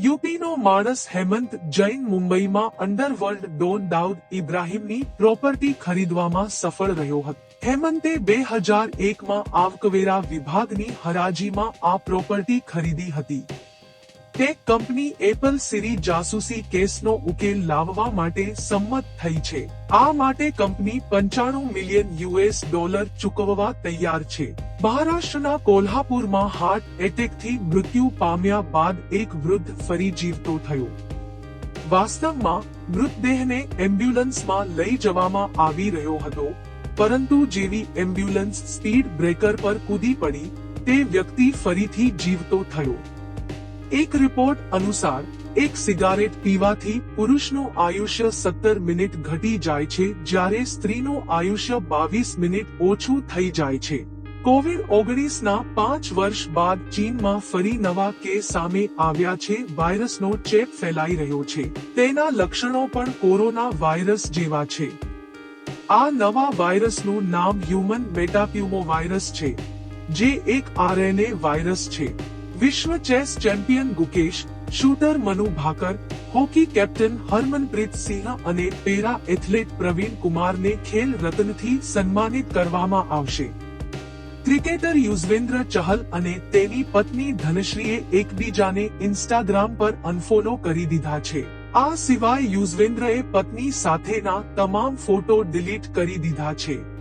યુપીનો માણસ હેમંત જૈન મુંબઈમાં underworld Don Dawood ઇબ્રાહિમની property ખરીદવામાં સફળ રહ્યો હતો. હેમંતે 2001માં આવકવેરા વિભાગની હરાજીમાં આ પ્રોપર્ટી ખરીદી હતી. ટેક કંપની એપલ સીરી જાસૂસી કેસનો ઉકેલ લાવવા માટે સંમત થઈ છે. આ માટે કંપની $95 મિલિયન ચૂકવવા તૈયાર છે. મહારાષ્ટ્રના કોલ્હાપુરમાં હાર્ટ એટેકથી મૃત્યુ પામ્યા બાદ એક વૃદ્ધ ફરી જીવતો થયો. વાસ્તવમાં મૃતદેહને એમ્બ્યુલન્સમાં લઈ જવામાં આવી રહ્યો હતો, પરંતુ જેવી એમ્બ્યુલન્સ સ્પીડ બ્રેકર પર કૂદી પડી, તે વ્યક્તિ ફરીથી જીવતો થયો. એક રિપોર્ટ અનુસાર એક સિગારેટ પીવાથી પુરુષનું આયુષ્ય 17 મિનિટ ઘટી જાય છે, જ્યારે સ્ત્રીનું આયુષ્ય 22 મિનિટ ઓછું થઈ જાય છે. કોવિડ-19ના 5 વર્ષ બાદ ચીનમાં ફરી નવા કેસ સામે આવ્યા છે. વાયરસનો ચેપ ફેલાઈ રહ્યો છે. તેના લક્ષણો પણ કોરોના વાયરસ જેવા છે. આ નવા વાયરસનું નામ હ્યુમન મેટાપ્યુમોવાયરસ છે, જે એક આરએનએ વાયરસ છે. વિશ્વ chess champion Gukesh, shooter Manu Bhaker, hockey captain Harmanpreet Singh અને પેરા એથ્લેટ પ્રવીણ કુમારને ખેલ રત્નથી સન્માનિત કરવામાં આવશે. ક્રિકેટર યુઝવેન્દ્ર ચહલ અને તેની પત્ની ધનશ્રીએ એકબીજાને ઇન્સ્ટાગ્રામ પર અનફોલો કરી દીધા છે. આ સિવાય યુઝવેન્દ્રએ પત્ની સાથેના તમામ ફોટો ડિલીટ કરી દીધા છે.